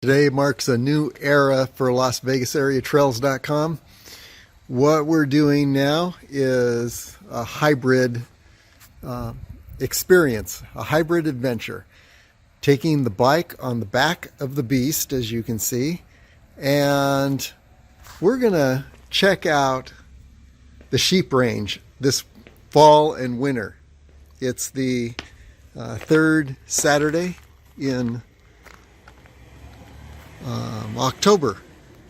Today marks a new era for LasVegasAreaTrails.com. What we're doing now is a hybrid experience, a hybrid adventure. Taking the bike on the back of the beast, as you can see, and we're going to check out the sheep range this fall and winter. It's the third Saturday in October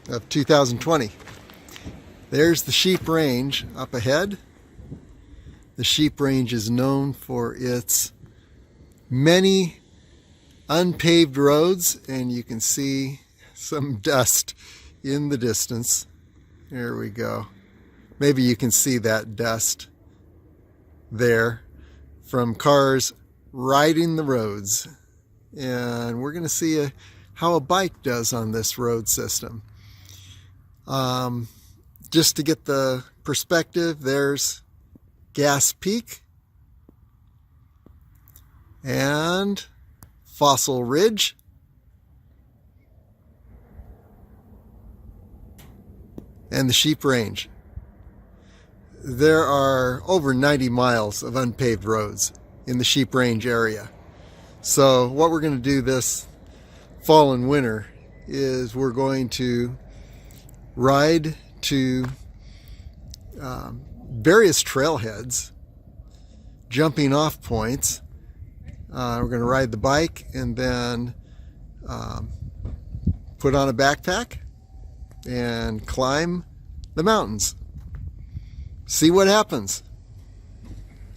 of 2020. There's the sheep range up ahead. The sheep range is known for its many unpaved roads, and you can see some dust in the distance. There we go. Maybe you can see that dust there from cars riding the roads. And we're going to see how a bike does on this road system. Just to get the perspective, there's Gas Peak and Fossil Ridge. And the sheep range. There are over 90 miles of unpaved roads in the sheep range area. So what we're going to do this fall and winter is we're going to ride to various trailheads, jumping off points. We're going to ride the bike and then put on a backpack and climb the mountains. See what happens.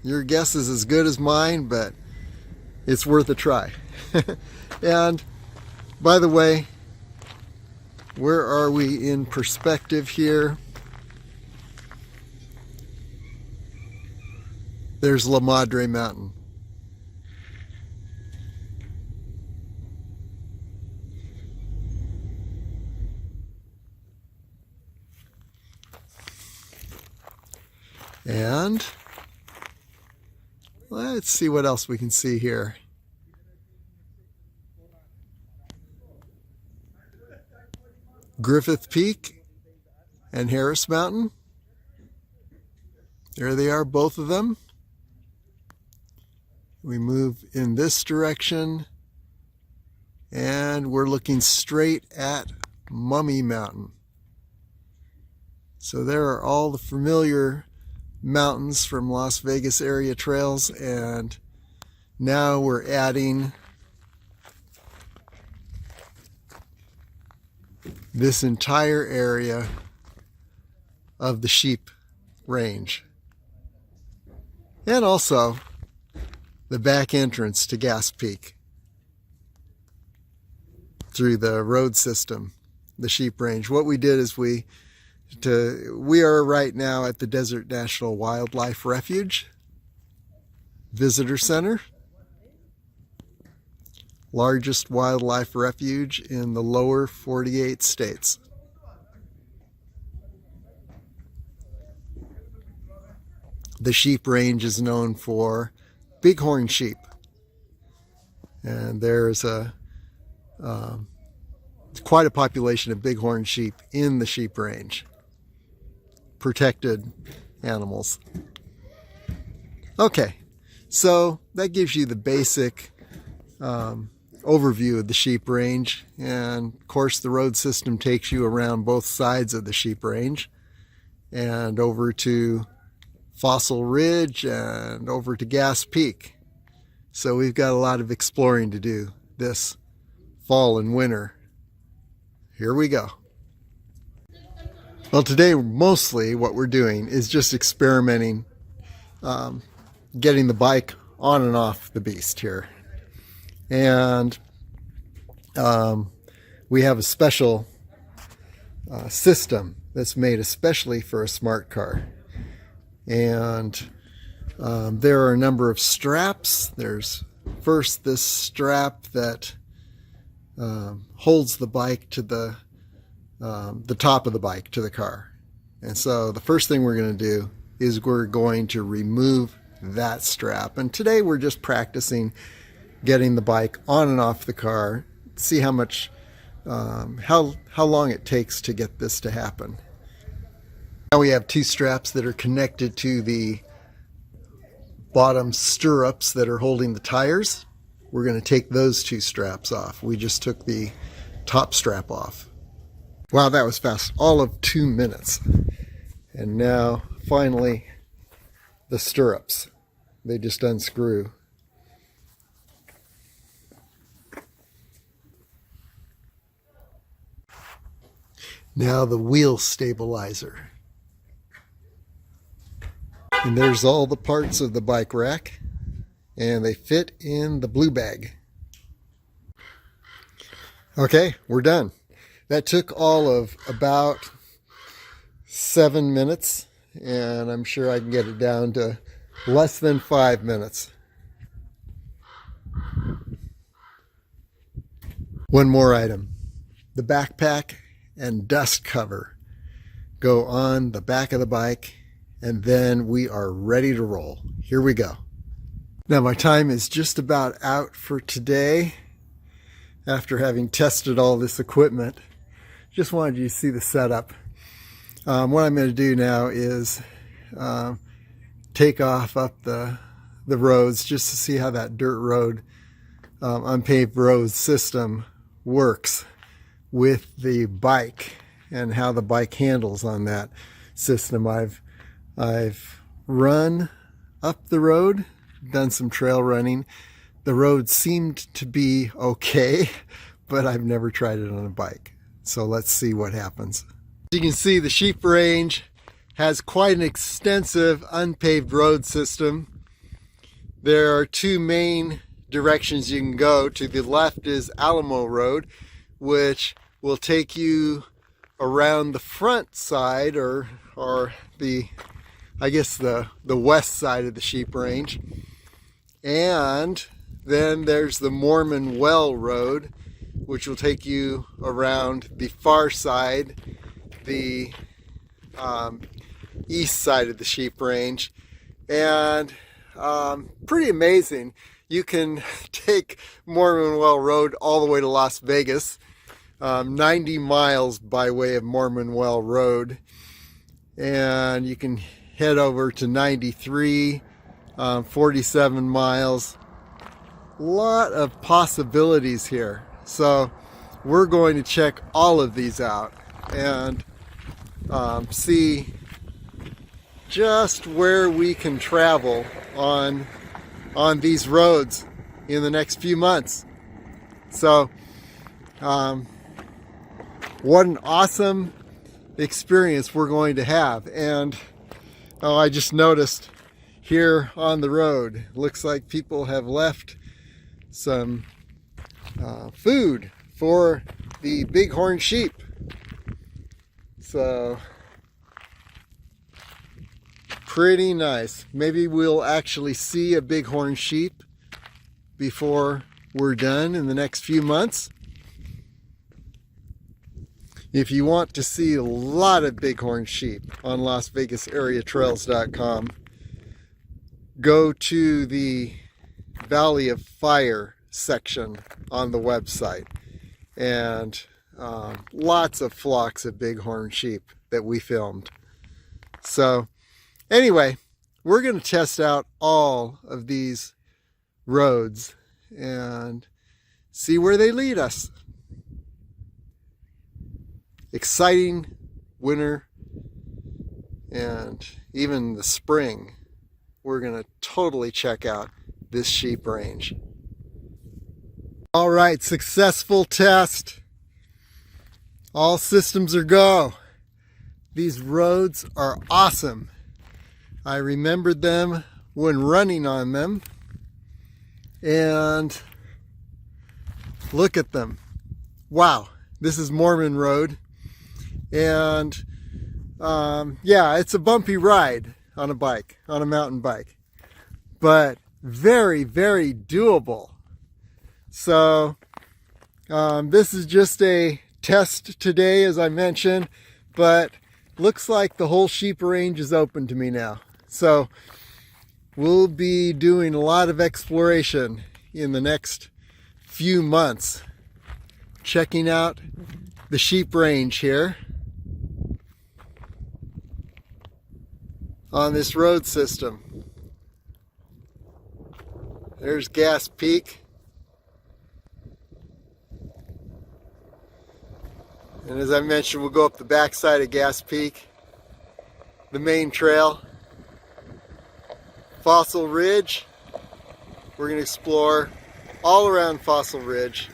Your guess is as good as mine, but it's worth a try. And by the way, where are we in perspective here? There's La Madre Mountain. And let's see what else we can see here. Griffith Peak and Harris Mountain. There they are, both of them. We move in this direction and we're looking straight at Mummy Mountain. So there are all the familiar mountains from Las Vegas area trails, and now we're adding this entire area of the sheep range, and also the back entrance to Gas Peak through the road system, the sheep range. What we did is we are right now at the Desert National Wildlife Refuge Visitor Center, largest wildlife refuge in the lower 48 states. The sheep range is known for bighorn sheep, and there's quite a population of bighorn sheep in the sheep range. Protected animals. Okay, so that gives you the basic overview of the sheep range, and of course the road system takes you around both sides of the sheep range and over to Fossil Ridge and over to Gas Peak. So we've got a lot of exploring to do this fall and winter. Here we go. Well, today mostly what we're doing is just experimenting, getting the bike on and off the beast here. And we have a special system that's made especially for a smart car. And there are a number of straps. There's first this strap that holds the bike to the top of the bike to the car. And so the first thing we're going to do is we're going to remove that strap. And today we're just practicing getting the bike on and off the car, see how much how long it takes to get this to happen. Now we have two straps that are connected to the bottom stirrups that are holding the tires. We're going to take those two straps off. We just took the top strap off. Wow, that was fast. All of 2 minutes. And now, finally, the stirrups. They just unscrew. Now the wheel stabilizer. And there's all the parts of the bike rack. And they fit in the blue bag. Okay, we're done. That took all of about 7 minutes, and I'm sure I can get it down to less than 5 minutes. One more item. The backpack and dust cover go on the back of the bike, and then we are ready to roll. Here we go. Now my time is just about out for today. After having tested all this equipment, just wanted you to see the setup. What I'm going to do now is take off up the roads just to see how that dirt road, unpaved road system works with the bike and how the bike handles on that system. I've run up the road, done some trail running. The road seemed to be okay, but I've never tried it on a bike. So let's see what happens. As you can see, the sheep range has quite an extensive unpaved road system. There are two main directions you can go. To the left is Alamo Road, which will take you around the front side or the, I guess the west side of the sheep range. And then there's the Mormon Well Road, which will take you around the far side, the east side of the sheep range. And pretty amazing. You can take Mormon Well Road all the way to Las Vegas, 90 miles by way of Mormon Well Road. And you can head over to 93, 47 miles. Lot of possibilities here. So we're going to check all of these out and see just where we can travel on these roads in the next few months. So what an awesome experience we're going to have. And I just noticed here on the road, looks like people have left some food for the bighorn sheep. So pretty nice. Maybe we'll actually see a bighorn sheep before we're done in the next few months. If you want to see a lot of bighorn sheep on LasVegasAreaTrails.com, go to the Valley of Fire section on the website, and lots of flocks of bighorn sheep that we filmed. So anyway, we're going to test out all of these roads and see where they lead us. Exciting winter and even the spring. We're going to totally check out this sheep range. All right, successful test. All systems are go. These roads are awesome. I remembered them when running on them. And look at them. Wow, this is Mormon Road. And yeah, it's a bumpy ride on a bike, on a mountain bike. But very, very doable. So this is just a test today, as I mentioned, but looks like the whole sheep range is open to me now. So we'll be doing a lot of exploration in the next few months checking out the sheep range here on this road system. There's Gas Peak. And as I mentioned, we'll go up the backside of Gas Peak, the main trail. Fossil Ridge, we're going to explore all around Fossil Ridge.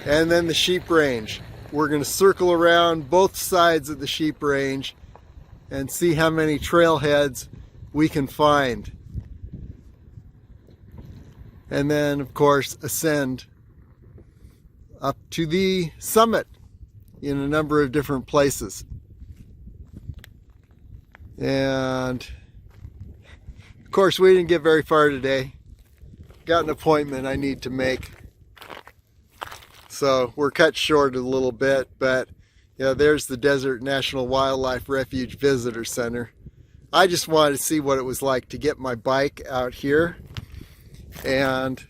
And then the sheep range. We're going to circle around both sides of the sheep range and see how many trailheads we can find. And then, of course, ascend up to the summit in a number of different places. And of course, we didn't get very far today. Got an appointment I need to make. So we're cut short a little bit, but yeah, there's the Desert National Wildlife Refuge Visitor Center. I just wanted to see what it was like to get my bike out here and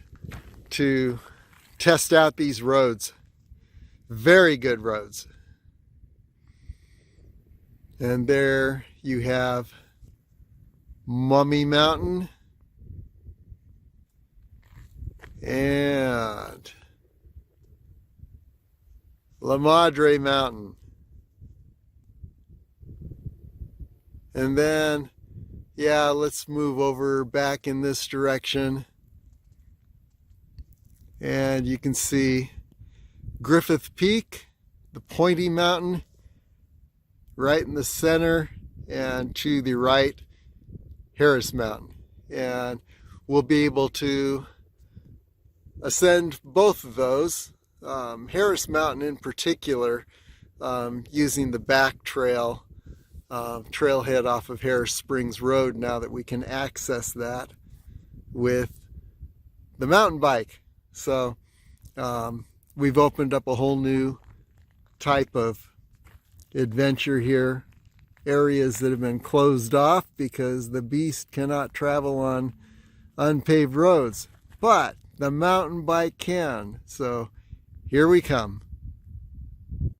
to test out these roads. Very good roads. And there you have Mummy Mountain and La Madre Mountain. And then, yeah, let's move over back in this direction. And you can see Griffith Peak, the pointy mountain, right in the center, and to the right, Harris Mountain. And we'll be able to ascend both of those, Harris Mountain in particular, using the back trail, trailhead off of Harris Springs Road, now that we can access that with the mountain bike. So we've opened up a whole new type of adventure here. Areas that have been closed off because the beast cannot travel on unpaved roads, but the mountain bike can. So here we come.